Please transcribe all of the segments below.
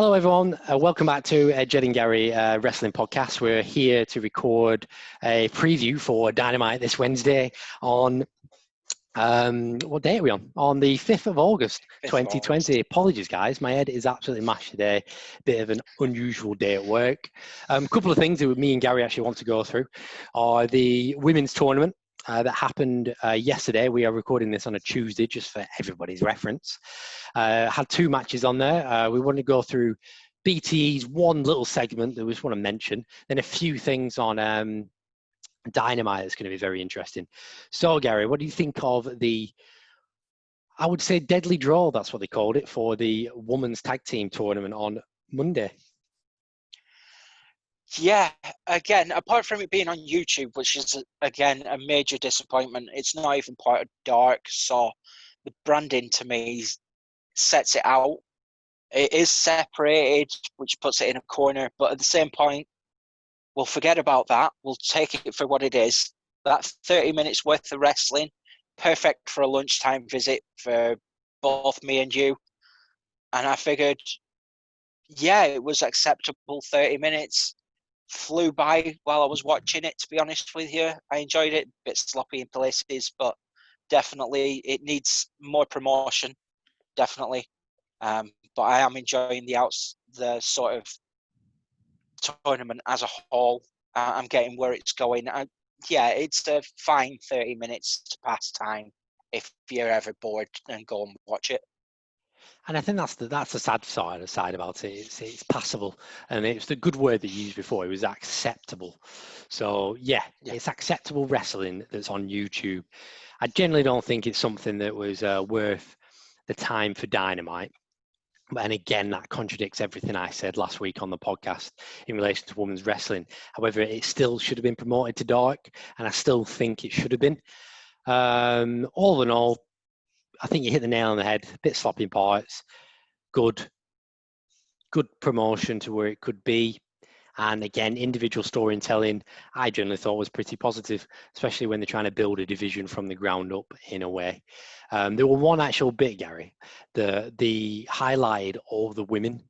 Hello, everyone. Welcome back to Jed and Gary Wrestling Podcast. We're here to record a preview for Dynamite this Wednesday on, what day are we on? On the 5th of August, 2020. Apologies, guys. My head is absolutely mashed today. Bit of an unusual day at work. A couple of things that me and Gary actually want to go through are the women's tournament that happened yesterday. We are recording this on a Tuesday, just for everybody's reference. Had two matches on there. We want to go through BTE's one little segment that we just want to mention, then a few things on Dynamite that's going to be very interesting. So, Gary, what do you think of the, I would say, deadly draw, that's what they called it, for the women's tag team tournament on Monday? Yeah, again, apart from it being on YouTube, which is, again, a major disappointment, it's not even part of Dark, so the branding to me sets it out. It is separated, which puts it in a corner, but at the same point, we'll forget about that. We'll take it for what it is. That 30 minutes worth of wrestling, perfect for a lunchtime visit for both me and you. And I figured, yeah, it was acceptable 30 minutes. Flew by while I was watching it, to be honest with you. I enjoyed it, a bit sloppy in places, but definitely it needs more promotion, definitely. But I am enjoying the sort of tournament as a whole. I'm getting where it's going. Yeah, it's a fine 30 minutes to pass time if you're ever bored and go and watch it. And I think that's the sad side about it. It's passable, and it's the good word that you used before. It was acceptable. So yeah, it's acceptable wrestling that's on YouTube. I generally don't think it's something that was worth the time for Dynamite. And again, that contradicts everything I said last week on the podcast in relation to women's wrestling. However, it still should have been promoted to Dark, and I still think it should have been. All in all, I think you hit the nail on the head. A bit sloppy in parts, good promotion to where it could be. And again, individual storytelling, I generally thought was pretty positive, especially when they're trying to build a division from the ground up in a way. There were one actual bit, Gary, the highlight of the women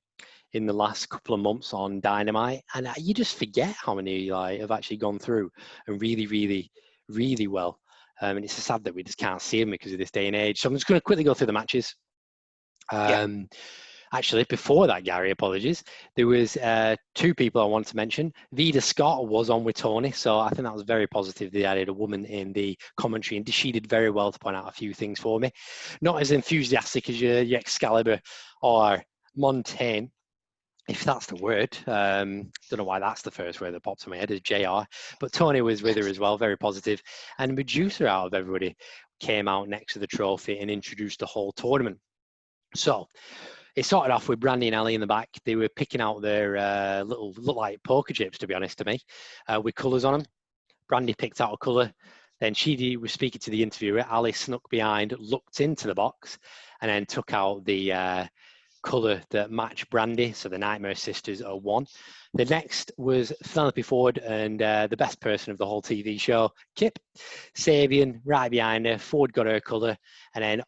in the last couple of months on Dynamite, and you just forget how many have actually gone through and really, really, really well. And it's sad that we just can't see them because of this day and age. So I'm just going to quickly go through the matches. Actually, before that, Gary, apologies, there was two people I wanted to mention. Vida Scott was on with Tony, so I think that was very positive. They added a woman in the commentary, and she did very well to point out a few things for me. Not as enthusiastic as your Excalibur or Montaigne, if that's the word. Don't know why that's the first word that popped in my head, is JR. But Tony was with her as well, very positive. And Medusa, out of everybody, came out next to the trophy and introduced the whole tournament. So it started off with Brandy and Ali in the back. They were picking out their look like poker chips, to be honest to me, with colours on them. Brandy picked out a colour. Then she was speaking to the interviewer. Ali snuck behind, looked into the box, and then took out the colour that matched Brandy. So the Nightmare Sisters are one. The next was Penelope Ford and the best person of the whole TV show, Kip. Sabian right behind her. Ford got her colour. And then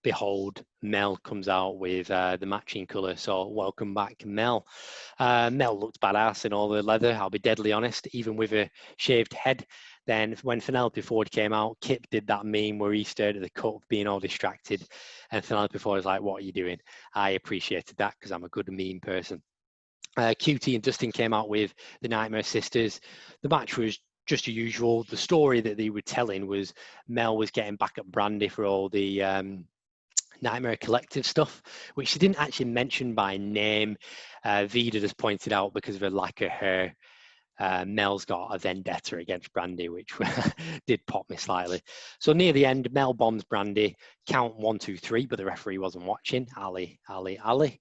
behold, Mel comes out with the matching colour. So welcome back, Mel. Mel looked badass in all the leather, I'll be deadly honest, even with a shaved head. Then when Penelope Ford came out, Kip did that meme where he stared at the cup being all distracted. And Penelope Ford was like, what are you doing? I appreciated that because I'm a good meme person. QT and Dustin came out with the Nightmare Sisters. The match was just as usual. The story that they were telling was Mel was getting back at Brandy for all the Nightmare Collective stuff, which she didn't actually mention by name. Vida just pointed out because of her lack of hair. Mel's got a vendetta against Brandy, which did pop me slightly. So near the end, Mel bombs Brandy. Count 1, 2, 3, but the referee wasn't watching. Ali. Ali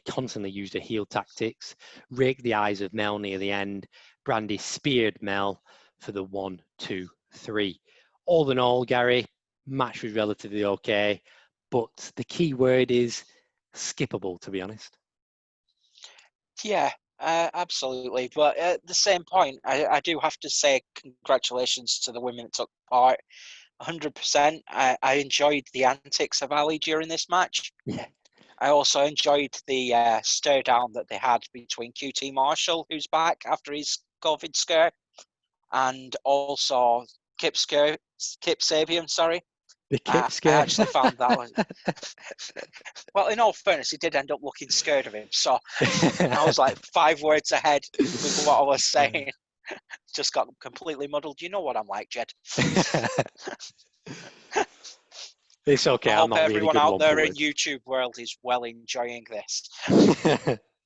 constantly used her heel tactics, raked the eyes of Mel near the end. Brandy speared Mel for the 1, 2, 3. All in all, Gary, match was relatively okay, but the key word is skippable, to be honest. Yeah, absolutely. But at the same point, I do have to say congratulations to the women that took part. 100%. I enjoyed the antics of Ali during this match. Yeah, I also enjoyed the stare down that they had between QT Marshall, who's back after his COVID scare, and also Kip Sabian. Sorry, The I Kip scare. actually found that was well. In all fairness, he did end up looking scared of him, so I was like 5 words ahead with what I was saying. Just got completely muddled. You know what I'm like, Jed. It's okay. I I'm hope not really everyone good out one for there in words. YouTube world is well enjoying this.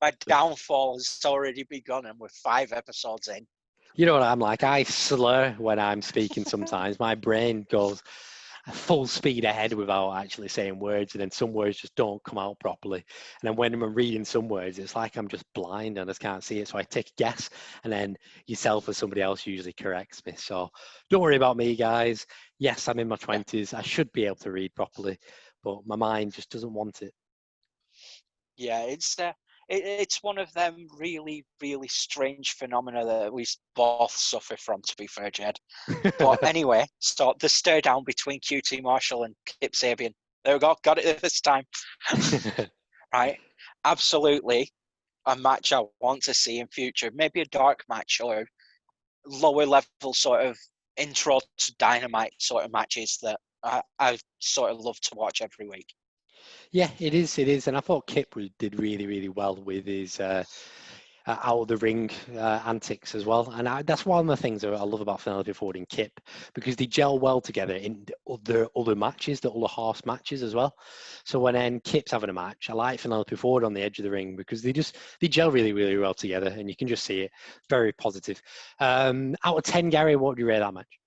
My downfall has already begun, and we're 5 episodes in. You know what I'm like? I slur when I'm speaking sometimes. My brain goes full speed ahead without actually saying words, and then some words just don't come out properly. And then when I'm reading some words, it's like I'm just blind and I just can't see it. So I take a guess, and then yourself or somebody else usually corrects me. So don't worry about me, guys. Yes, I'm in my 20s. I should be able to read properly, but my mind just doesn't want it. Yeah, it's one of them really, really strange phenomena that we both suffer from, to be fair, Jed. But anyway, so the stare down between QT Marshall and Kip Sabian. There we go, got it this time. Right? Absolutely a match I want to see in future. Maybe a dark match or lower level sort of intro to Dynamite sort of matches that I sort of love to watch every week. Yeah, it is. It is. And I thought Kip did really, really well with his out of the ring antics as well. And that's one of the things that I love about Penelope Ford and Kip, because they gel well together in other matches, the other horse matches as well. So when Kip's having a match, I like Penelope Ford on the edge of the ring because they gel really, really well together, and you can just see it. Very positive. Out of 10, Gary, what would you rate that match?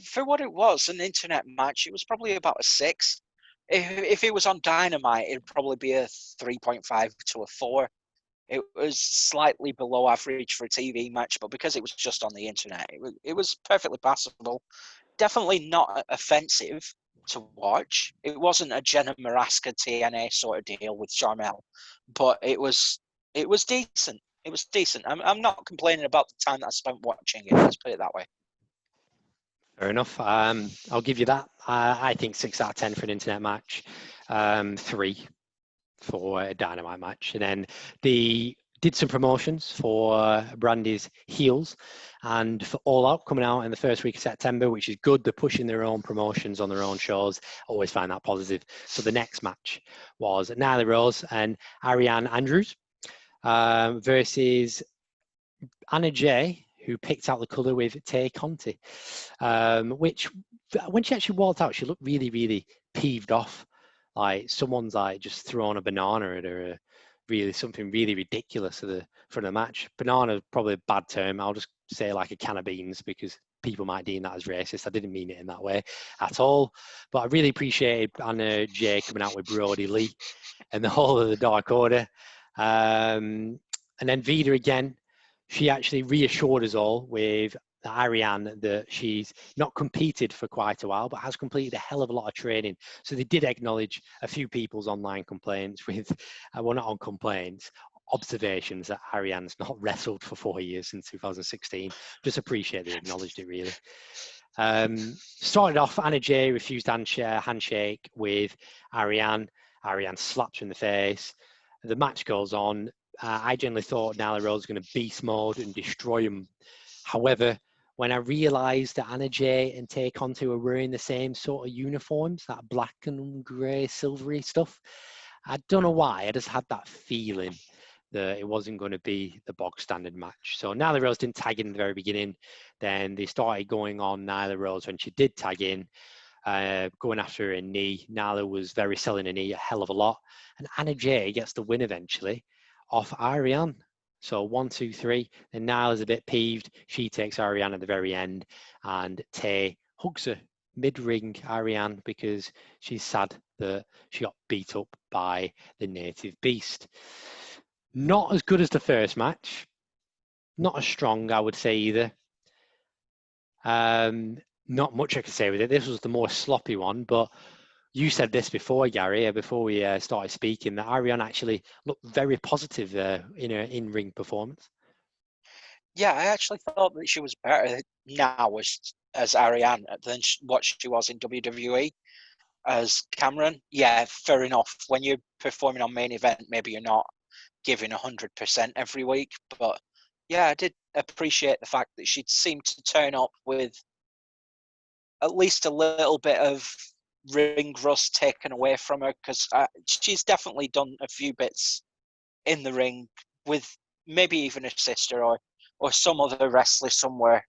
For what it was, an internet match, it was probably about a 6. If it was on Dynamite, it'd probably be a 3.5 to a 4. It was slightly below average for a TV match, but because it was just on the internet, it was perfectly passable. Definitely not offensive to watch. It wasn't a Jenna Maraska TNA sort of deal with Charmel, but it was decent. It was decent. I'm not complaining about the time that I spent watching it. Let's put it that way. Fair enough. I'll give you that. I think 6 out of 10 for an internet match. 3 for a Dynamite match. And then they did some promotions for Brandy's heels and for All Out coming out in the first week of September, which is good. They're pushing their own promotions on their own shows. Always find that positive. So the next match was Nyla Rose and Ariane Andrews versus Anna Jay, who picked out the colour with Tay Conti, which when she actually walked out, she looked really, really peeved off. Like someone's like just thrown a banana at her, really something really ridiculous for the match. Banana is probably a bad term. I'll just say like a can of beans because people might deem that as racist. I didn't mean it in that way at all. But I really appreciated Anna Jay coming out with Brody Lee and the whole of the Dark Order. And then Vida again, she actually reassured us all with Ariane that she's not competed for quite a while, but has completed a hell of a lot of training. So they did acknowledge a few people's online complaints with, well, not on complaints, observations that Ariane's not wrestled for 4 years since 2016. Just appreciate they acknowledged it, really. Started off, Anna Jay refused handshake with Ariane. Ariane slaps her in the face. The match goes on. I generally thought Nyla Rose was going to beast mode and destroy him. However, when I realised that Anna Jay and Tay Conti were wearing the same sort of uniforms, that black and grey silvery stuff, I don't know why, I just had that feeling that it wasn't going to be the bog standard match. So Nyla Rose didn't tag in the very beginning. Then they started going on Nyla Rose when she did tag in, going after her knee. Nyla was very selling her knee a hell of a lot. And Anna Jay gets the win eventually off Ariane. So 1, 2, 3. Then Nyla's a bit peeved. She takes Ariane at the very end, and Tay hugs her mid-ring Ariane because she's sad that she got beat up by the native beast. Not as good as the first match. Not as strong, I would say, either. Not much I could say with it. This was the more sloppy one, but you said this before, Gary, before we started speaking, that Ariane actually looked very positive in her in-ring performance. Yeah, I actually thought that she was better now as Ariane than what she was in WWE. as Cameron. Yeah, fair enough. When you're performing on main event, maybe you're not giving 100% every week. But yeah, I did appreciate the fact that she'd seemed to turn up with at least a little bit of ring rust taken away from her, because she's definitely done a few bits in the ring with maybe even her sister or some other wrestler somewhere,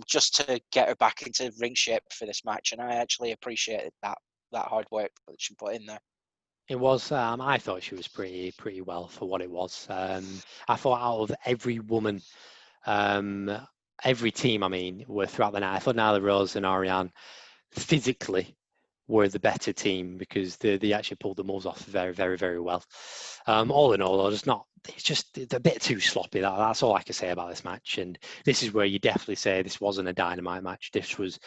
just to get her back into ring shape for this match. And I actually appreciated that hard work that she put in there. It was. I thought she was pretty well for what it was. I thought out of every woman, um, every team, I mean, were throughout the night. I thought Nyla Rose and Ariane physically were the better team because they actually pulled the moves off very well. All in all, it's just a bit too sloppy. That's all I can say about this match. And this is where you definitely say this wasn't a Dynamite match. This was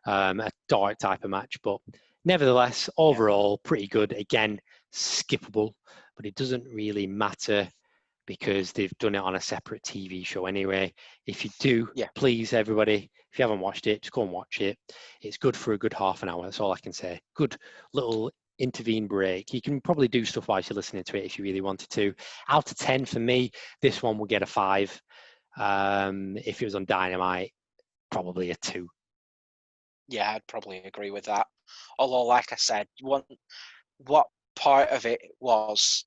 a dark type of match. But nevertheless, overall, pretty good. Again, skippable, but it doesn't really matter because they've done it on a separate TV show anyway. If you do, please, everybody, if you haven't watched it, just go and watch it. It's good for a good half an hour. That's all I can say. Good little intervene break. You can probably do stuff while you're listening to it if you really wanted to. Out of 10 for me, this one will get a 5. If it was on Dynamite, probably a 2. Yeah, I'd probably agree with that. Although, like I said, what part of it was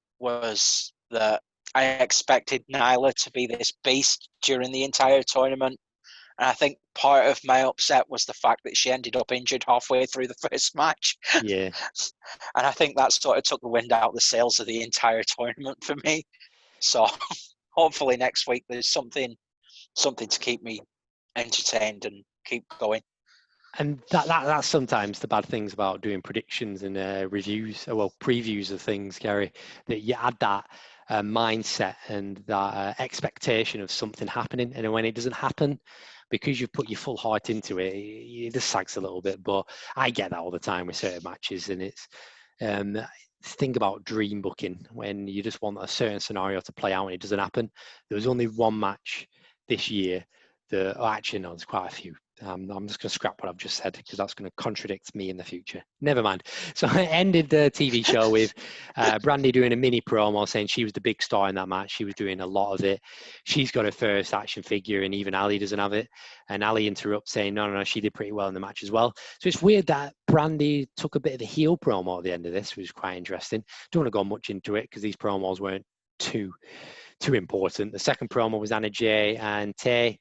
that I expected Nyla to be this beast during the entire tournament. And I think part of my upset was the fact that she ended up injured halfway through the first match. Yeah. And I think that sort of took the wind out of the sails of the entire tournament for me. So hopefully next week there's something to keep me entertained and keep going. And that's sometimes the bad things about doing predictions and reviews, well, previews of things, Gary, that you add that mindset and that expectation of something happening. And when it doesn't happen, because you've put your full heart into it, it just sags a little bit. But I get that all the time with certain matches. And it's think about dream booking when you just want a certain scenario to play out and it doesn't happen. There was only one match this year. Actually, no, there's quite a few. I'm just going to scrap what I've just said because that's going to contradict me in the future. Never mind. So I ended the TV show with Brandy doing a mini promo saying she was the big star in that match. She was doing a lot of it. She's got her first action figure and even Ali doesn't have it. And Ali interrupts saying, no, she did pretty well in the match as well. So it's weird that Brandy took a bit of a heel promo at the end of this, which was quite interesting. Don't want to go much into it because these promos weren't too important. The second promo was Anna Jay and Tay.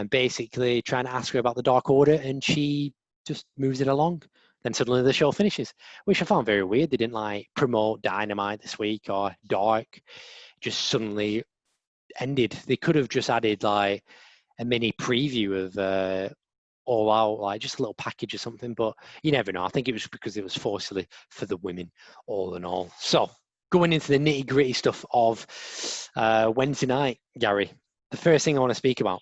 Basically trying to ask her about the Dark Order, and she just moves it along. Then suddenly the show finishes, which I found very weird. They didn't promote Dynamite this week or Dark. Just suddenly ended. They could have just added a mini preview of All Out, just a little package or something. But you never know. I think it was because it was forcefully for the women, all in all. So going into the nitty gritty stuff of Wednesday night, Gary, the first thing I want to speak about.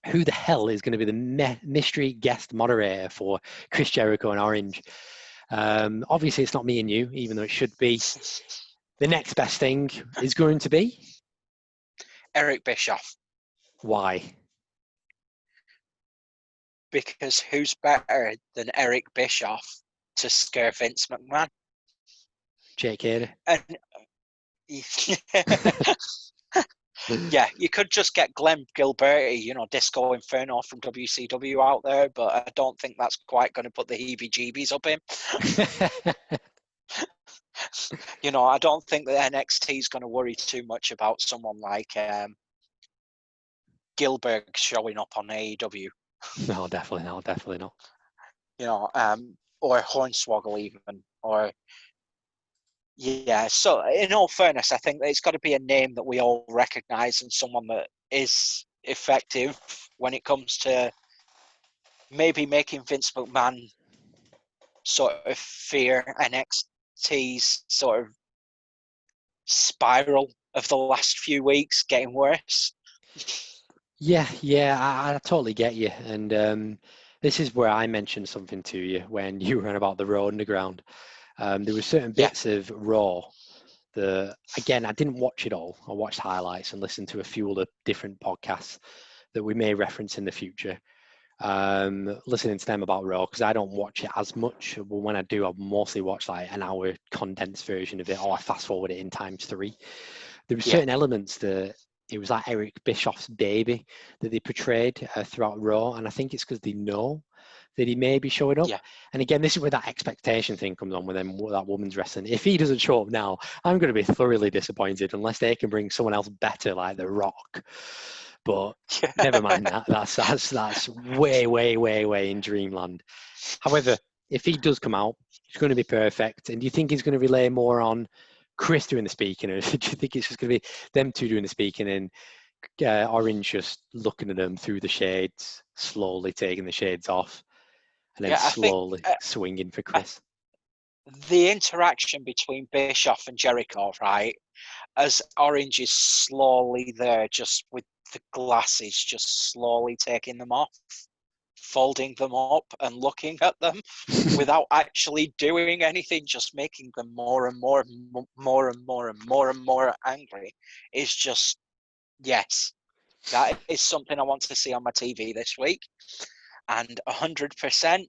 Who the hell is going to be the mystery guest moderator for Chris Jericho and Orange? Obviously, it's not me and you, even though it should be. The next best thing is going to be? Eric Bischoff. Why? Because who's better than Eric Bischoff to scare Vince McMahon? Jake Hader. And yeah, you could just get Glenn Gilberti, Disco Inferno from WCW out there, but I don't think that's quite going to put the heebie-jeebies up him. I don't think that NXT is going to worry too much about someone like Gilbert showing up on AEW. No, definitely not. Or Hornswoggle even, or... Yeah, so in all fairness, I think that it's got to be a name that we all recognise and someone that is effective when it comes to maybe making Vince McMahon sort of fear NXT's sort of spiral of the last few weeks getting worse. Yeah, I totally get you. And this is where I mentioned something to you when you were on about the Raw Underground. There were certain bits of Raw that, again, I didn't watch it all. I watched highlights and listened to a few other different podcasts that we may reference in the future. listening to them about Raw, because I don't watch it as much. But when I do, I mostly watch like an hour condensed version of it, or I fast forward it in ×3. There were certain elements that it was like Eric Bischoff's baby that they portrayed throughout Raw, and I think it's because they know that he may be showing up. Yeah. And again, this is where that expectation thing comes on with them, that woman's wrestling. If he doesn't show up now, I'm going to be thoroughly disappointed unless they can bring someone else better like The Rock. But never mind that. That's way in dreamland. However, if he does come out, it's going to be perfect. And do you think he's going to relay more on Chris doing the speaking, or do you think it's just going to be them two doing the speaking and Orange just looking at them through the shades, slowly taking the shades off, and then I think slowly swinging for Chris? the interaction between Bischoff and Jericho, right, as Orange is slowly there, just with the glasses, just slowly taking them off, folding them up and looking at them without actually doing anything, just making them more and more angry, is just, yes, that is something I want to see on my TV this week. And 100%,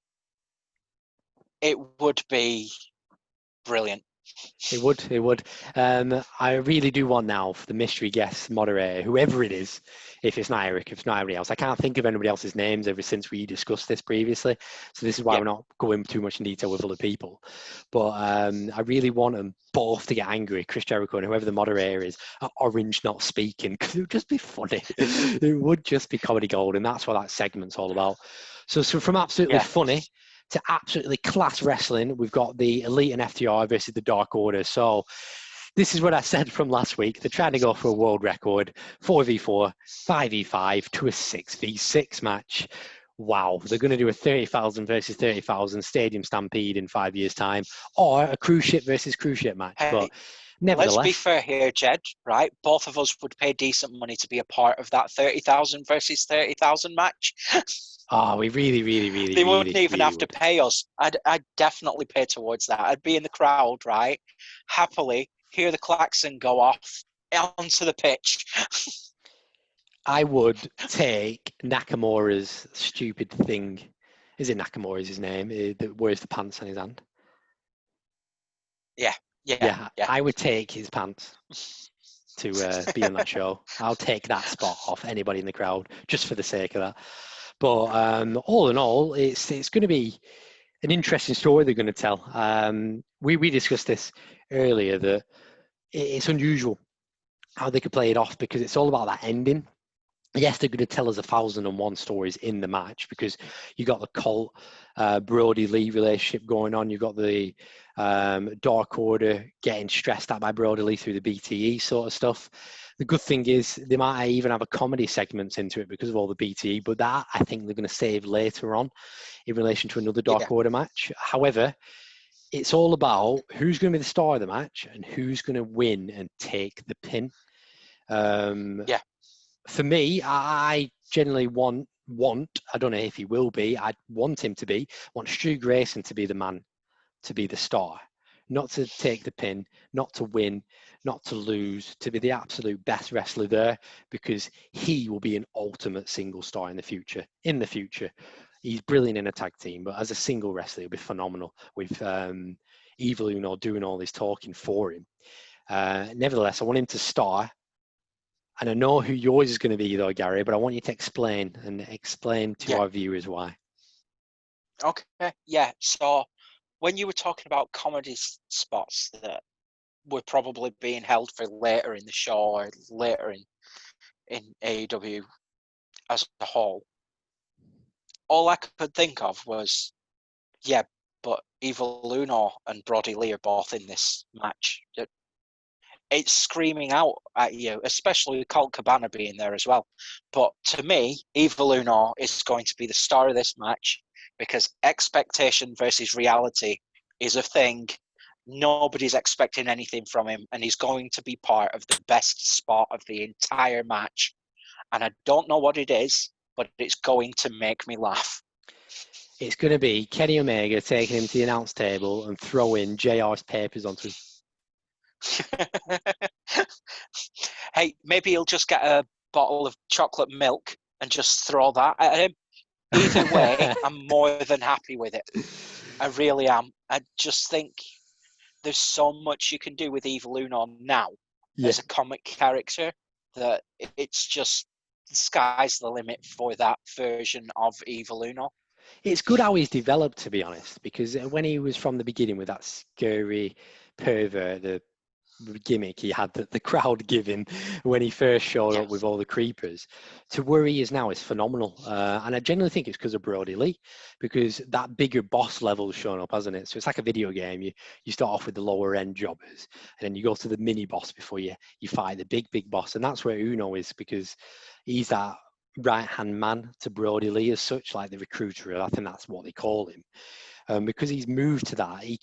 it would be brilliant. It would. I really do want now for the mystery guest moderator, whoever it is, if it's not Eric, if it's not anybody else. I can't think of anybody else's names ever since we discussed this previously. So this is why we're not going too much in detail with other people. But I really want them both to get angry, Chris Jericho and whoever the moderator is, at Orange not speaking, because it would just be funny. It would just be comedy gold, and that's what that segment's all about. So from absolutely funny to absolutely class wrestling, we've got the Elite and FTR versus the Dark Order. So this is what I said from last week. They're trying to go for a world record, 4v4, 5v5 to a 6v6 match. Wow, they're going to do a 30,000 versus 30,000 stadium stampede in 5 years' time, or a cruise ship versus cruise ship match. Hey, but nevertheless, let's be fair here, Jed, right? Both of us would pay decent money to be a part of that 30,000 versus 30,000 match. Oh, we really They wouldn't even have to pay us. I'd definitely pay towards that. I'd be in the crowd, right? Happily hear the klaxon go off onto the pitch. I would take Nakamura's stupid thing. Is it Nakamura is his name? That wears the pants on his hand. Yeah. I would take his pants to be on that show. I'll take that spot off anybody in the crowd just for the sake of that. But all in all, it's going to be an interesting story they're going to tell. We discussed this earlier, that it's unusual how they could play it off, because it's all about that ending. Yes, they're going to tell us 1,001 stories in the match, because you got the Colt Brody Lee relationship going on. You've got the Dark Order getting stressed out by Brody Lee through the BTE sort of stuff. The good thing is they might even have a comedy segments into it because of all the BTE, but that I think they're going to save later on in relation to another Dark Order match. However, it's all about who's going to be the star of the match and who's going to win and take the pin. For me, I generally want, I don't know if he will be, I'd want him to be, want Stu Grayson to be the man, to be the star, not to take the pin, not to win, not to lose, to be the absolute best wrestler there, because he will be an ultimate single star in the future. He's brilliant in a tag team, but as a single wrestler, he'll be phenomenal with Evil Uno doing all this talking for him. Nevertheless, I want him to star. And I know who yours is going to be, though, Gary, but I want you to explain to our viewers why. Okay, yeah. So when you were talking about comedy spots that were probably being held for later in the show or later in AEW as a whole, all I could think of was, but Evil Uno and Brody Lee are both in this match. It's screaming out at you, especially with Colt Cabana being there as well. But to me, Evil Uno is going to be the star of this match, because expectation versus reality is a thing. Nobody's expecting anything from him, and he's going to be part of the best spot of the entire match. And I don't know what it is, but it's going to make me laugh. It's going to be Kenny Omega taking him to the announce table and throwing JR's papers onto him. Hey, maybe he'll just get a bottle of chocolate milk and just throw that at him. Either way, I'm more than happy with it. I really am. I just think there's so much you can do with Evil Uno now Yeah. as a comic character that it's just the sky's the limit for that version of Evil Uno. It's good how he's developed, to be honest, because when he was from the beginning with that scary pervert, the gimmick he had that the crowd giving when he first showed up with Yes. all the creepers, to where he is now is phenomenal. And I genuinely think it's because of Brody Lee, because that bigger boss level's shown up, hasn't it? So it's like a video game. You start off with the lower end jobbers, and then you go to the mini boss before you fight the big boss, and that's where Uno is, because he's that right hand man to Brody Lee as such, like the recruiter. I think that's what they call him. Because he's moved to that, he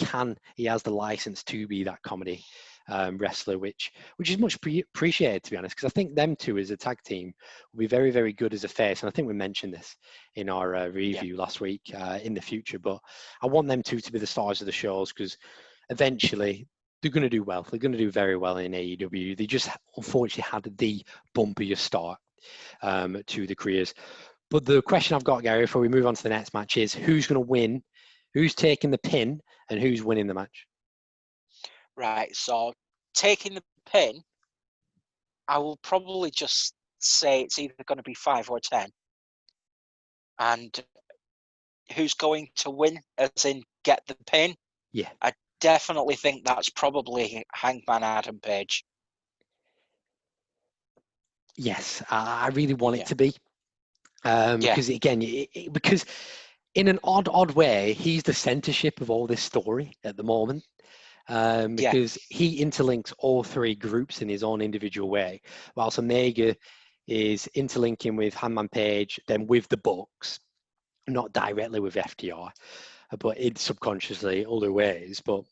has the license to be that comedy wrestler, which is much appreciated, to be honest, because I think them two as a tag team will be very, very good as a face. And I think we mentioned this in our review last week in the future, but I want them two to be the stars of the shows, because eventually they're going to do well. They're going to do very well in AEW. They just unfortunately had the bumpier start to the careers. But the question I've got, Gary, before we move on to the next match is who's going to win, who's taking the pin, and who's winning the match? Right, so taking the pin, I will probably just say it's either going to be 5 or 10. And who's going to win, as in get the pin? Yeah. I definitely think that's probably Hangman Adam Page. Yes, I really want it to be. Yeah. Because again, because in an odd way, he's the censorship of all this story at the moment. Yeah. Because he interlinks all three groups in his own individual way, whilst Omega is interlinking with Hangman Page, then with the Bucks, not directly with FTR, but in subconsciously other ways. But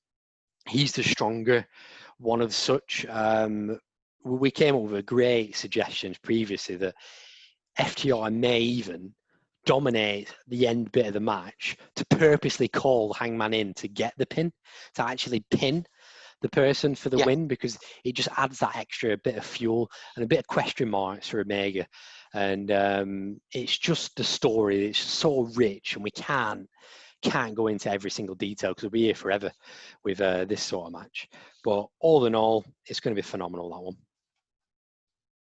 he's the stronger one of such. We came up with a great suggestions previously that FTR may even dominate the end bit of the match to purposely call Hangman in to get the pin, to actually pin the person for the Yeah. win, because it just adds that extra bit of fuel and a bit of question marks for Omega. And it's just the story. It's so rich, and we can't go into every single detail because we'll be here forever with this sort of match. But all in all, it's going to be phenomenal, that one.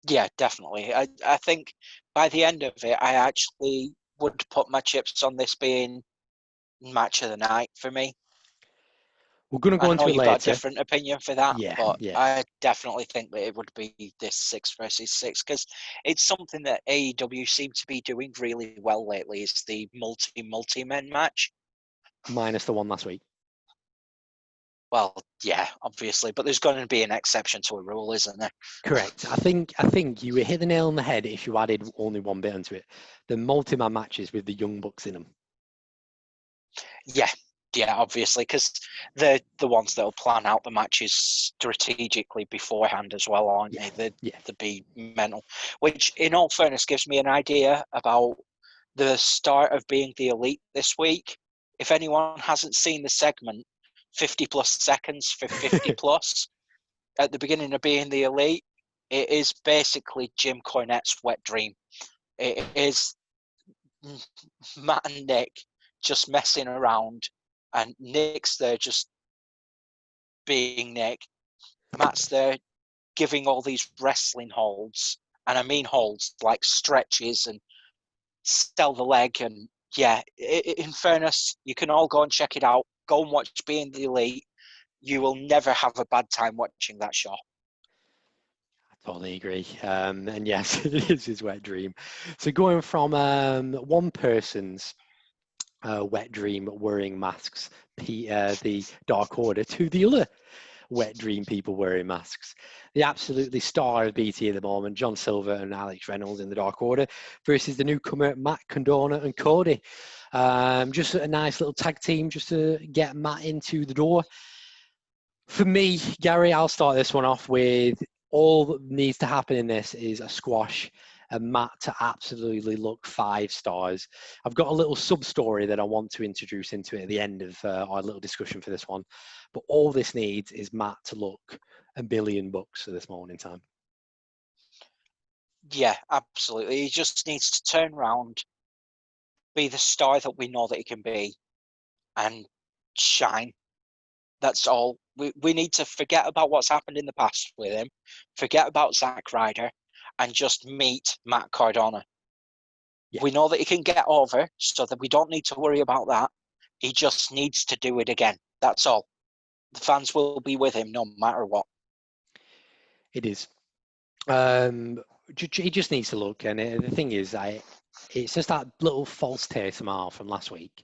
Yeah, definitely. I think by the end of it, I actually would put my chips on this being match of the night for me. We're going to go I know into it you've got a later. different opinion for that, Yeah, but yeah. I definitely think that it would be this 6 versus 6, because it's something that AEW seem to be doing really well lately. Is the multi-men match. Minus the one last week. Well, yeah, obviously, but there's going to be an exception to a rule, isn't there? Correct. I think you hit the nail on the head if you added only one bit into it. The multi-man matches with the Young Bucks in them. Yeah, obviously, because they're the ones that'll plan out the matches strategically beforehand as well, aren't Yeah, they? yeah. They'd be mental. Which, in all fairness, gives me an idea about the start of Being the Elite this week. If anyone hasn't seen the segment, 50 plus seconds for 50 plus, at the beginning of Being the Elite, it is basically Jim Cornette's wet dream. It is Matt and Nick just messing around, and Nick's there just being Nick. Matt's there giving all these wrestling holds, and I mean holds like stretches and sell the leg. And yeah, in fairness, you can all go and check it out. Go and watch Being the Elite. You will never have a bad time watching that show. I totally agree. And yes, it is his wet dream. So going from one person's wet dream wearing masks, the Dark Order, to the other wet dream people wearing masks. The absolutely star of BT at the moment, John Silver and Alex Reynolds in the Dark Order, versus the newcomer Matt Condona and Cody. Just a nice little tag team just to get Matt into the door. For me, Gary, I'll start this one off with all that needs to happen in this is a squash and Matt to absolutely look 5 stars. I've got a little sub story that I want to introduce into it at the end of our little discussion for this one. But all this needs is Matt to look $1 billion at this moment in time. Yeah, absolutely. He just needs to turn around be the star that we know that he can be and shine. That's all. We need to forget about what's happened in the past with him, forget about Zack Ryder, and just meet Matt Cardona. Yeah. We know that he can get over, so that we don't need to worry about that. He just needs to do it again. That's all. The fans will be with him no matter what. It is. He just needs to look, and the thing is, it's just that little false taste of my heart from last week,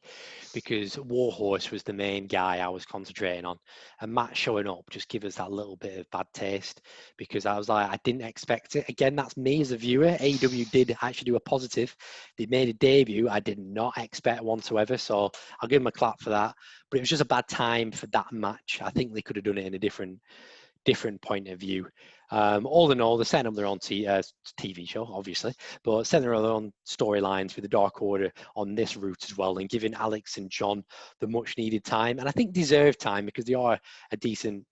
because Warhorse was the main guy I was concentrating on, and Matt showing up just give us that little bit of bad taste, because I was like, I didn't expect it. Again, that's me as a viewer. AEW did actually do a positive. They made a debut I did not expect whatsoever, so I'll give them a clap for that. But it was just a bad time for that match. I think they could have done it in a different point of view. All in all, they're setting up their own TV show, obviously, but setting their own storylines with the Dark Order on this route as well, and giving Alex and John the much needed time, and I think deserved time, because they are a decent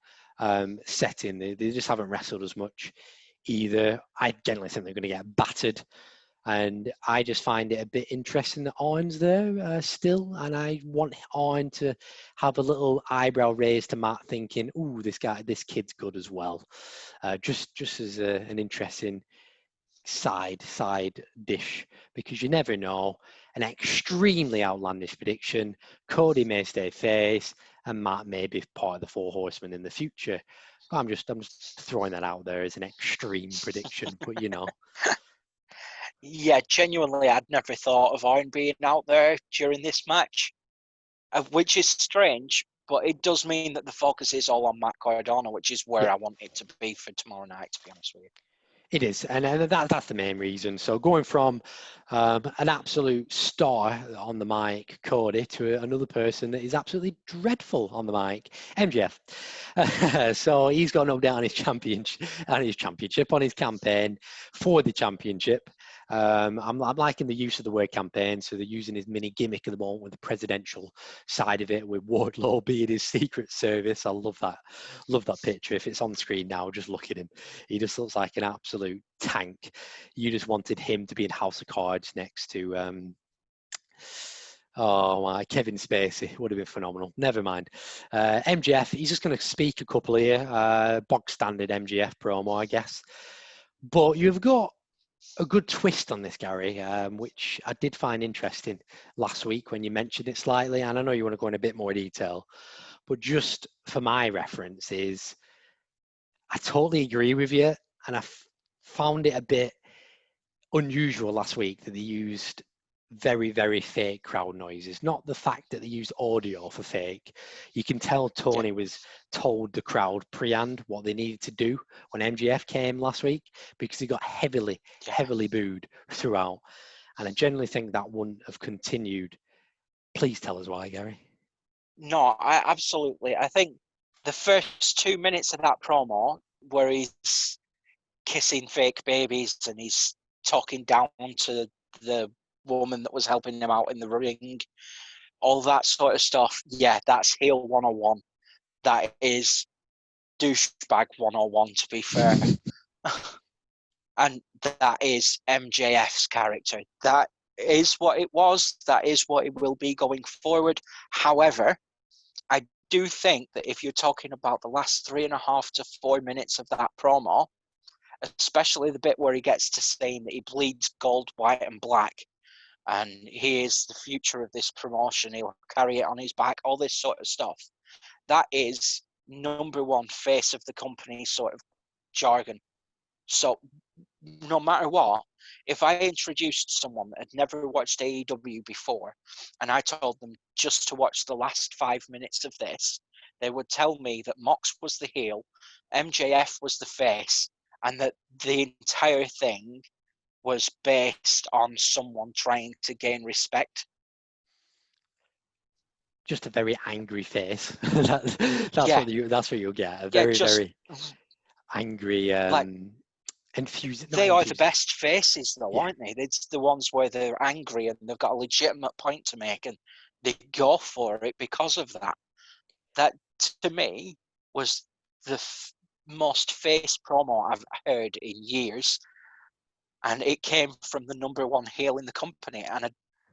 setting. They just haven't wrestled as much either. I generally think they're going to get battered. And I just find it a bit interesting that Arn's there still, and I want Arn to have a little eyebrow raised to Matt, thinking, "Ooh, this kid's good as well." Just as an interesting side dish, because you never know. An extremely outlandish prediction: Cody may stay face, and Matt may be part of the Four Horsemen in the future. I'm just throwing that out there as an extreme prediction, but you know. Yeah, genuinely, I'd never thought of Arn being out there during this match, which is strange, but it does mean that the focus is all on Matt Cardona, which is where Yeah. I want it to be for tomorrow night, to be honest with you. It is, and that's the main reason. So going from an absolute star on the mic, Cody, to another person that is absolutely dreadful on the mic, MJF. So he's got no doubt on his championship, on his campaign for the championship. I'm liking the use of the word campaign, so they're using his mini gimmick at the moment with the presidential side of it, with Wardlow being his Secret Service. I love that picture. If it's on screen now, just look at him. He just looks like an absolute tank. You just wanted him to be in House of Cards next to Kevin Spacey. Would have been phenomenal. Never mind. MJF, he's just going to speak a couple here. Bog standard MJF promo, I guess. But you've got a good twist on this, Gary, which I did find interesting last week when you mentioned it slightly. And I know you want to go in a bit more detail, but just for my reference is, I totally agree with you. And I found it a bit unusual last week that they used very, very fake crowd noises. Not the fact that they used audio for fake. You can tell Tony was told the crowd pre-hand what they needed to do when MGF came last week, because he got heavily booed throughout. And I generally think that wouldn't have continued. Please tell us why, Gary. No, absolutely. I think the first 2 minutes of that promo, where he's kissing fake babies and he's talking down to the woman that was helping him out in the ring, all that sort of stuff. Yeah, that's heel 101. That is douchebag 101, to be fair. And that is MJF's character. That is what it was. That is what it will be going forward. However, I do think that if you're talking about the last 3.5 to 4 minutes of that promo, especially the bit where he gets to saying that he bleeds gold, white, and black, and he is the future of this promotion, he'll carry it on his back, all this sort of stuff, that is number one face of the company sort of jargon. So no matter what, if I introduced someone that had never watched AEW before and I told them just to watch the last 5 minutes of this, they would tell me that Mox was the heel, MJF was the face, and that the entire thing was based on someone trying to gain respect. Just a very angry face. that's what you'll get. A very, very angry, enthusiasm. They are the best faces, though, aren't they? It's the ones where they're angry and they've got a legitimate point to make, and they go for it because of that. That, to me, was the most face promo I've heard in years, and it came from the number one heel in the company. And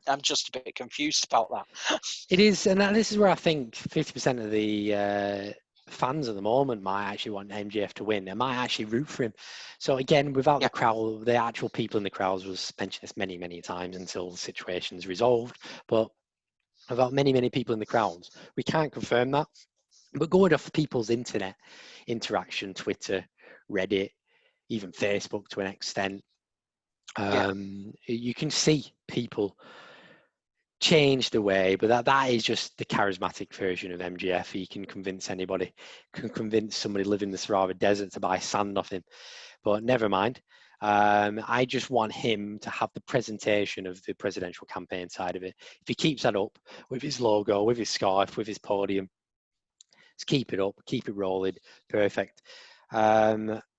I'm just a bit confused about that. It is, and this is where I think 50% of the fans at the moment might actually want MJF to win. They might actually root for him. So again, without the crowd, the actual people in the crowds was mentioned this many, many times until the situation's resolved. But without many, many people in the crowds, we can't confirm that. But going off people's internet interaction, Twitter, Reddit, even Facebook to an extent, you can see people change the way, but that is just the charismatic version of MGF. He can convince anybody, can convince somebody living in the Sahara Desert to buy sand off him. But never mind. I just want him to have the presentation of the presidential campaign side of it. If he keeps that up with his logo, with his scarf, with his podium, let's keep it up, keep it rolling. Perfect.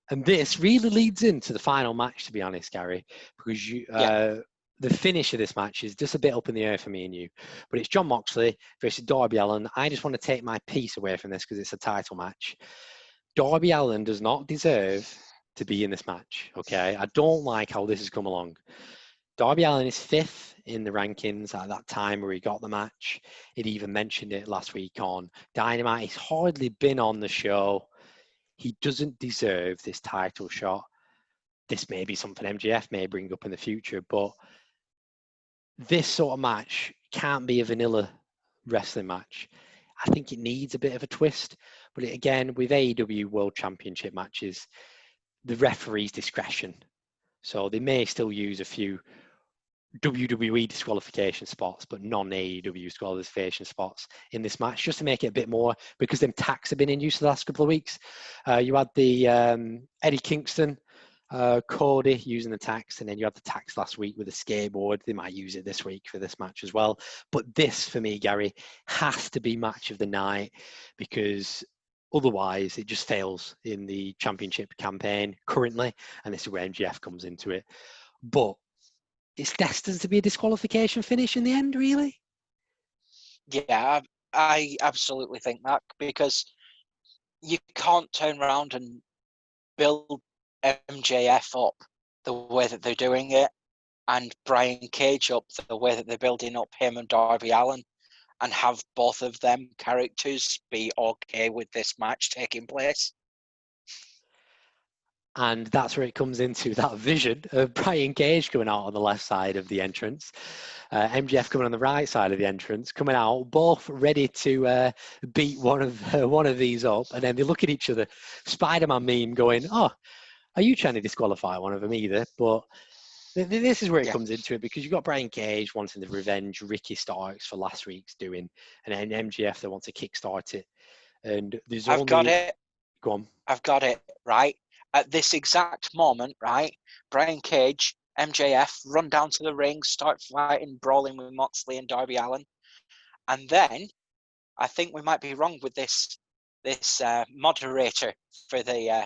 And this really leads into the final match, to be honest, Gary, because the finish of this match is just a bit up in the air for me and you. But it's Jon Moxley versus Darby Allin. I just want to take my piece away from this because it's a title match. Darby Allin does not deserve to be in this match, okay? I don't like how this has come along. Darby Allin is 5th in the rankings at that time where he got the match. It even mentioned it last week on Dynamite. He's hardly been on the show. He doesn't deserve this title shot. This may be something MJF may bring up in the future, but this sort of match can't be a vanilla wrestling match. I think it needs a bit of a twist. But again, with AEW World Championship matches, the referee's discretion. So they may still use a few WWE disqualification spots, but non-AEW disqualification spots in this match, just to make it a bit more, because them tags have been in use the last couple of weeks. You had the Eddie Kingston, Cody using the tax, and then you had the tax last week with a skateboard. They might use it this week for this match as well. But this, for me, Gary, has to be match of the night, because otherwise it just fails in the championship campaign currently, and this is where MGF comes into it. But it's destined to be a disqualification finish in the end, really? Yeah, I absolutely think that, because you can't turn around and build MJF up the way that they're doing it, and Brian Cage up the way that they're building up him and Darby Allin, and have both of them characters be okay with this match taking place. And that's where it comes into that vision of Brian Cage coming out on the left side of the entrance, MJF coming on the right side of the entrance, coming out, both ready to beat one of these up. And then they look at each other, Spider-Man meme going, "Oh, are you trying to disqualify one of them either?" But this is where it comes into it, because you've got Brian Cage wanting the revenge Ricky Starks for last week's doing, and then MJF that wants to kickstart it. And there's I've got it. Go on. I've got it, right? At this exact moment, right, Brian Cage, MJF run down to the ring, start fighting, brawling with Moxley and Darby Allin. And then I think we might be wrong with this moderator for the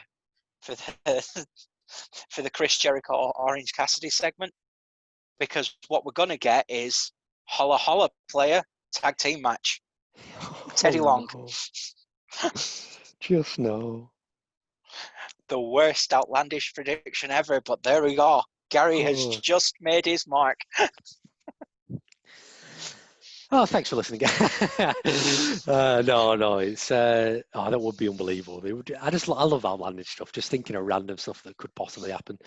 for the Chris Jericho Orange Cassidy segment, because what we're gonna get is Holla Holla player tag team match. Teddy Long. No. Just no. The worst outlandish prediction ever, but there we go. Gary has just made his mark. Oh, thanks for listening. No, it's that would be unbelievable. I love outlandish stuff. Just thinking of random stuff that could possibly happen.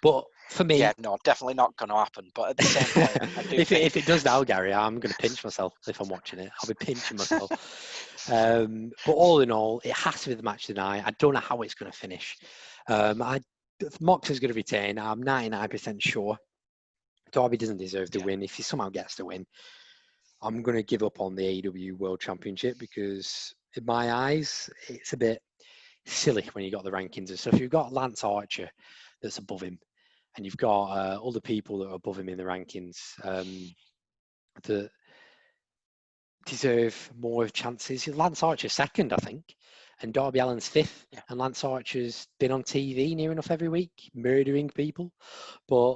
But for me, no, definitely not going to happen. But at the same time, I do if it does now, Gary, I'm going to pinch myself if I'm watching it. I'll be pinching myself. But all in all, it has to be the match tonight. I don't know how it's going to finish. Mox is going to retain. I'm 99% sure. Darby doesn't deserve the win. If he somehow gets the win, I'm going to give up on the AEW World Championship, because in my eyes, it's a bit silly when you got the rankings and stuff. You've got Lance Archer that's above him, and you've got other people that are above him in the rankings that deserve more chances. Lance Archer's 2nd, I think, and Darby Allin's 5th, and Lance Archer's been on TV near enough every week, murdering people, but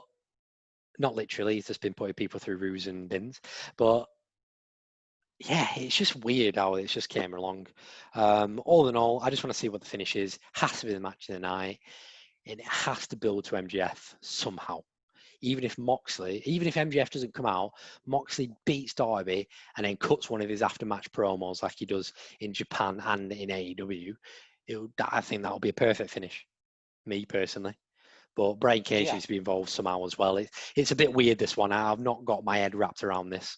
not literally. He's just been putting people through roos and bins, but yeah, it's just weird how it's just came along. All in all, I just want to see what the finish is. Has to be the match of the night, and it has to build to MJF somehow. even if MJF doesn't come out, Moxley beats Darby and then cuts one of his after-match promos like he does in Japan and in AEW, I think that would be a perfect finish, me personally. But Brian Cage needs to be involved somehow as well. It's a bit weird, this one. I've not got my head wrapped around this.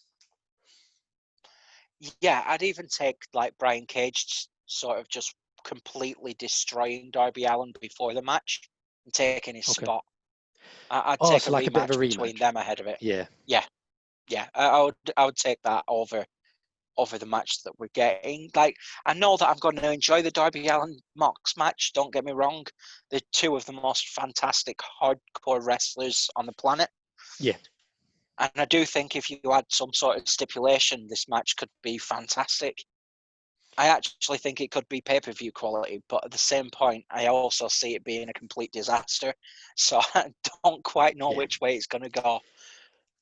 Yeah, I'd even take like Brian Cage sort of just completely destroying Darby Allin before the match and taking his spot. I'd take a rematch between them ahead of it. Yeah. I would take that over the match that we're getting. Like, I know that I'm going to enjoy the Darby Allin Mox match. Don't get me wrong; they're two of the most fantastic hardcore wrestlers on the planet. Yeah. And I do think if you had some sort of stipulation, this match could be fantastic. I actually think it could be pay-per-view quality, but at the same point, I also see it being a complete disaster. So I don't quite know which way it's going to go.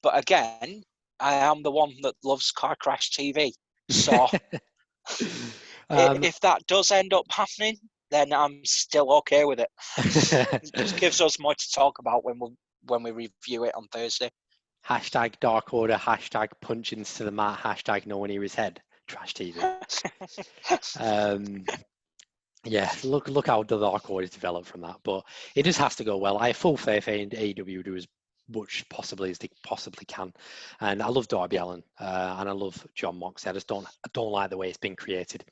But again, I am the one that loves car crash TV. So if that does end up happening, then I'm still okay with it. It just gives us more to talk about when we review it on Thursday. Hashtag Dark Order, hashtag punchings to the mat, hashtag no one near his head. Trash TV. Yeah, look how the Dark Order developed from that. But it just has to go well. I have full faith in AEW do as much possibly as they possibly can. And I love Darby Allin and I love John Moxley. I don't like the way it's been created.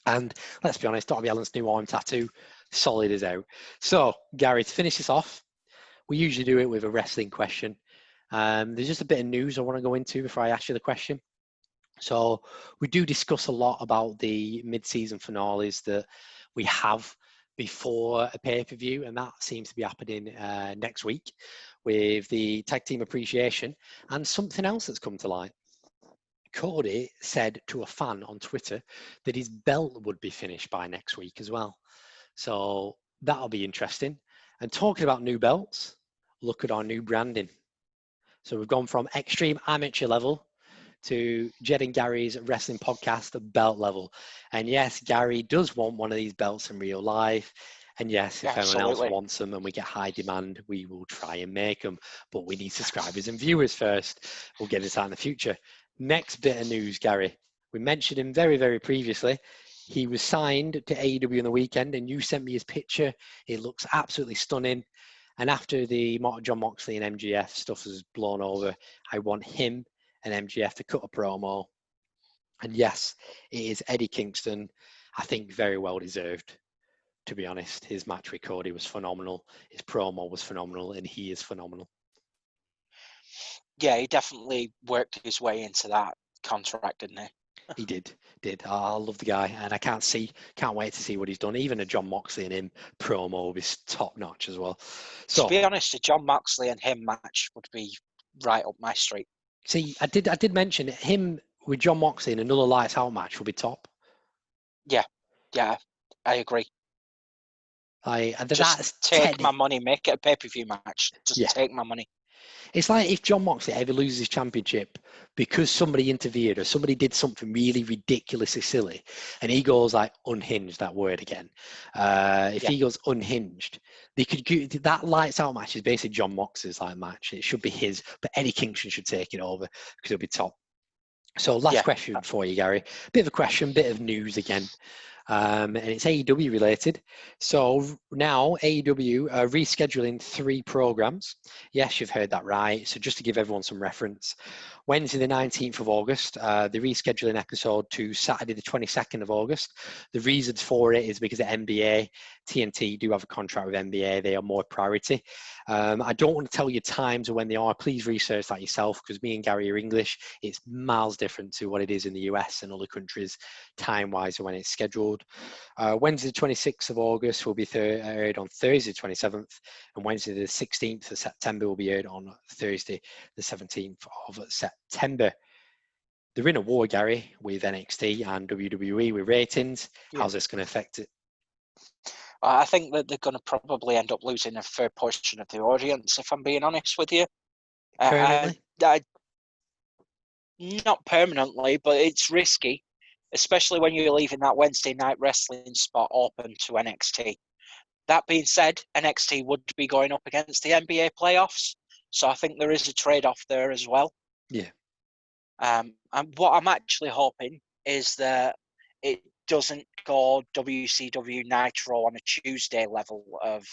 And let's be honest, Darby Allin's new arm tattoo, solid as out. So, Gary, to finish this off, we usually do it with a wrestling question. There's just a bit of news I want to go into before I ask you the question. So we do discuss a lot about the mid-season finales that we have before a pay-per-view, and that seems to be happening next week with the Tag Team Appreciation and something else that's come to light. Cody said to a fan on Twitter that his belt would be finished by next week as well. So that'll be interesting. And talking about new belts, look at our new branding. So we've gone from extreme amateur level to Jed and Gary's wrestling podcast at belt level. And yes, Gary does want one of these belts in real life. And yes, if anyone else wants them and we get high demand, we will try and make them. But we need subscribers and viewers first. We'll get into that in the future. Next bit of news, Gary. We mentioned him very, very previously. He was signed to AEW on the weekend, and you sent me his picture. It looks absolutely stunning. And after the John Moxley and MJF stuff has blown over, I want him and MJF to cut a promo. And yes, it is Eddie Kingston. I think very well deserved, to be honest. His match with Cody was phenomenal. His promo was phenomenal, and he is phenomenal. Yeah, he definitely worked his way into that contract, didn't he? He did. I love the guy, and I can't wait to see what he's done. Even a John Moxley and him promo is top notch as well. So, to be honest, a John Moxley and him match would be right up my street. See, I did mention him with John Moxley in another lights out match would be top. Yeah, I agree. Just take my money, make it a pay-per-view match. Take my money. It's like if John Moxley ever loses his championship because somebody interfered or somebody did something really ridiculously silly, and he goes like unhinged, that word again. If he goes unhinged, they could that lights out match is basically John Moxley's like match. It should be his, but Eddie Kingston should take it over because it'll be top. So last question for you, Gary. Bit of a question, bit of news again. And it's AEW related. So now AEW are rescheduling 3 programs. Yes, you've heard that right. So just to give everyone some reference, Wednesday the 19th of August, they're rescheduling episode to Saturday the 22nd of August. The reason for it is because the NBA, TNT do have a contract with NBA. They are more priority. I don't want to tell you times or when they are. Please research that yourself because me and Gary are English. It's miles different to what it is in the US and other countries time-wise when it's scheduled. Wednesday the 26th of August will be aired on Thursday the 27th, and Wednesday the 16th of September will be aired on Thursday the 17th of September. They're in a war, Gary, with NXT and WWE with ratings. How's this going to affect it? I think that they're going to probably end up losing a fair portion of the audience, if I'm being honest with you. Permanently? Not permanently, but it's risky, especially when you're leaving that Wednesday night wrestling spot open to NXT. That being said, NXT would be going up against the NBA playoffs, So I think there is a trade-off there as well. Yeah. And what I'm actually hoping is that it doesn't go WCW Nitro on a Tuesday level of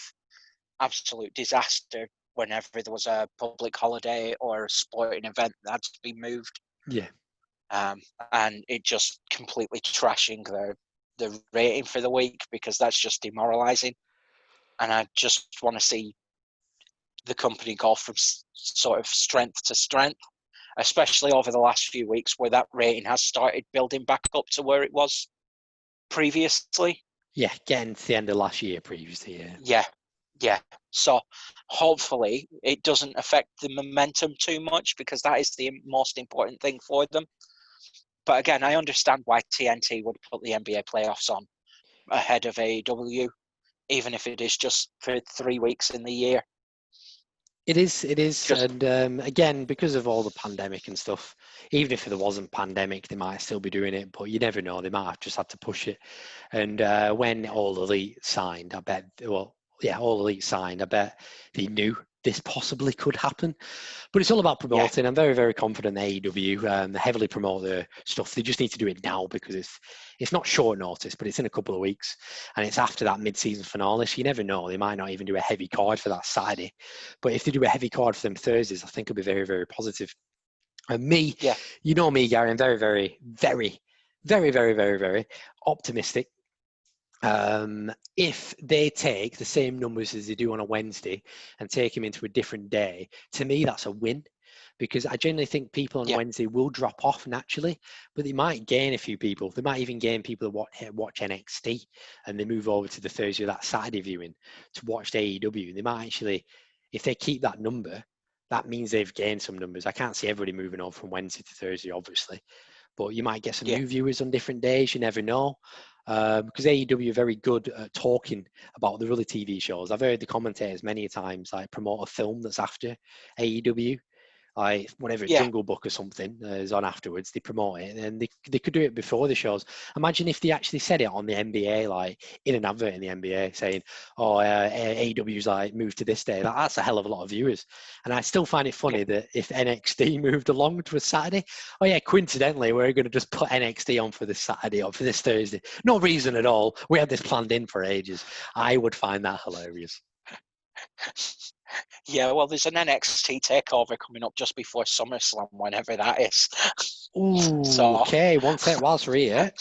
absolute disaster whenever there was a public holiday or a sporting event that had to be moved. Yeah. And it just completely trashing the rating for the week, because that's just demoralising. And I just want to see the company go from sort of strength to strength, especially over the last few weeks where that rating has started building back up to where it was previously. Yeah, getting to the end of last year previously, Yeah. So hopefully it doesn't affect the momentum too much, because that is the most important thing for them. But again, I understand why TNT would put the NBA playoffs on ahead of AEW, even if it is just for 3 weeks in the year. It is. Just, And again, because of all the pandemic and stuff, even if there wasn't pandemic, they might still be doing it, but you never know. They might have just had to push it. And when All Elite signed, I bet, All Elite signed, I bet they knew this possibly could happen. But it's all about promoting. I'm very, very confident AEW heavily promote their stuff. They just need to do it now, because it's not short notice, but it's in a couple of weeks, and it's after that mid-season finale. So you never know. They might not even do a heavy card for that Saturday, but if they do a heavy card for them Thursdays, I think it'll be very, very positive. And me, you know me, Gary, I'm very, very, very, very, very, very, very optimistic. If they take the same numbers as they do on a Wednesday and take them into a different day, to me, that's a win, because I generally think people on Wednesday will drop off naturally, but they might gain a few people. They might even gain people that watch NXT, and they move over to the Thursday or that Saturday viewing to watch the AEW. They might actually, if they keep that number, that means they've gained some numbers. I can't see everybody moving over from Wednesday to Thursday, obviously, but you might get some new viewers on different days. You never know. Because AEW are very good at talking about the other TV shows. I've heard the commentators many times like promote a film that's after AEW, like whatever Jungle Book or something is on afterwards. They promote it, and they could do it before the shows. Imagine if they actually said it on the NBA, like in an advert in the NBA, saying, "Oh, AEW's like moved to this day." That's a hell of a lot of viewers. And I still find it funny that if NXT moved along to a Saturday, oh yeah, coincidentally, we're going to just put NXT on for this Saturday or for this Thursday. No reason at all. We had this planned in for ages. I would find that hilarious. Yeah, well, there's an NXT takeover coming up just before SummerSlam, whenever that is. Ooh, so, okay. One sec, whilst we're here,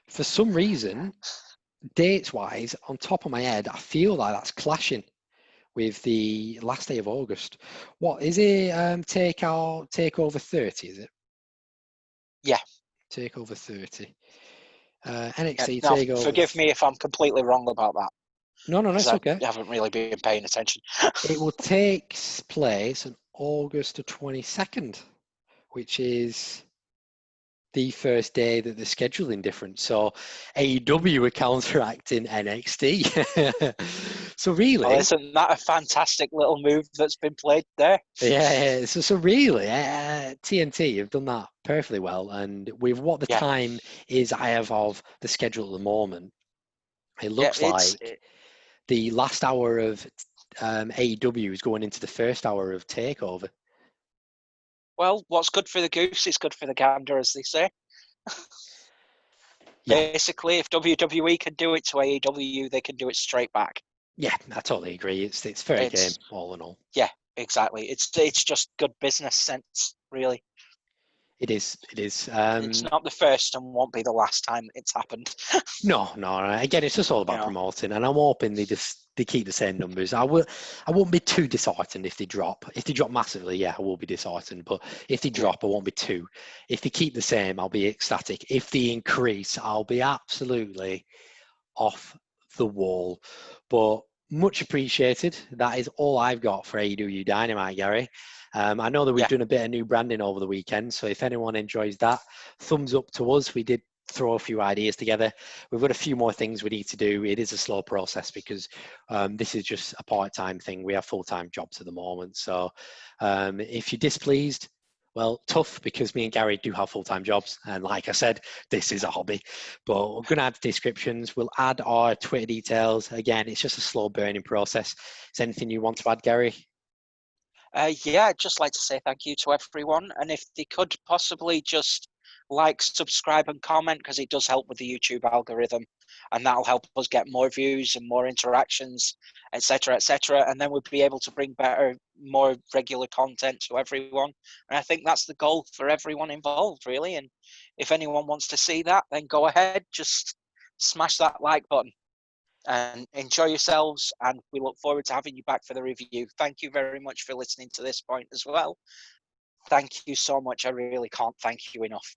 for some reason, dates-wise, on top of my head, I feel like that's clashing with the last day of August. What is it? Takeover 30, is it? Yeah. Takeover 30. NXT now, Takeover. forgive me if I'm completely wrong about that. No, it's okay. I haven't really been paying attention. It will take place on August the 22nd, which is the first day that they're scheduling different. So AEW are counteracting NXT. So really, well, isn't that a fantastic little move that's been played there? yeah. So really, TNT have done that perfectly well. And with what the time is I have of the schedule at the moment, it looks like the last hour of AEW is going into the first hour of Takeover. Well, what's good for the goose is good for the gander, as they say. Yeah. Basically, if WWE can do it to AEW, they can do it straight back. Yeah, I totally agree. It's fair game, all in all. Yeah, exactly. It's just good business sense, really. It is. It's not the first and won't be the last time it's happened. No. Again, it's just all about promoting, and I'm hoping they keep the same numbers. I won't be too disheartened if they drop. If they drop massively, yeah, I will be disheartened. But if they drop, I won't be too. If they keep the same, I'll be ecstatic. If they increase, I'll be absolutely off the wall. But much appreciated. That is all I've got for AEW Dynamite, Gary. I know that we've done a bit of new branding over the weekend, so if anyone enjoys that, thumbs up to us. We did throw a few ideas together. We've got a few more things we need to do. It is a slow process because this is just a part-time thing. We have full-time jobs at the moment. So if you're displeased, well, tough, because me and Gary do have full-time jobs. And like I said, this is a hobby. But we're going to add descriptions. We'll add our Twitter details. Again, it's just a slow burning process. Is there anything you want to add, Gary? Yeah, I'd just like to say thank you to everyone. And if they could possibly just like, subscribe, and comment, because it does help with the YouTube algorithm. And that'll help us get more views and more interactions, etc., etc. And then we'll be able to bring better, more regular content to everyone. And I think that's the goal for everyone involved, really. And if anyone wants to see that, then go ahead, just smash that like button. And enjoy yourselves, and we look forward to having you back for the review. Thank you very much for listening to this point as well. Thank you so much. I really can't thank you enough.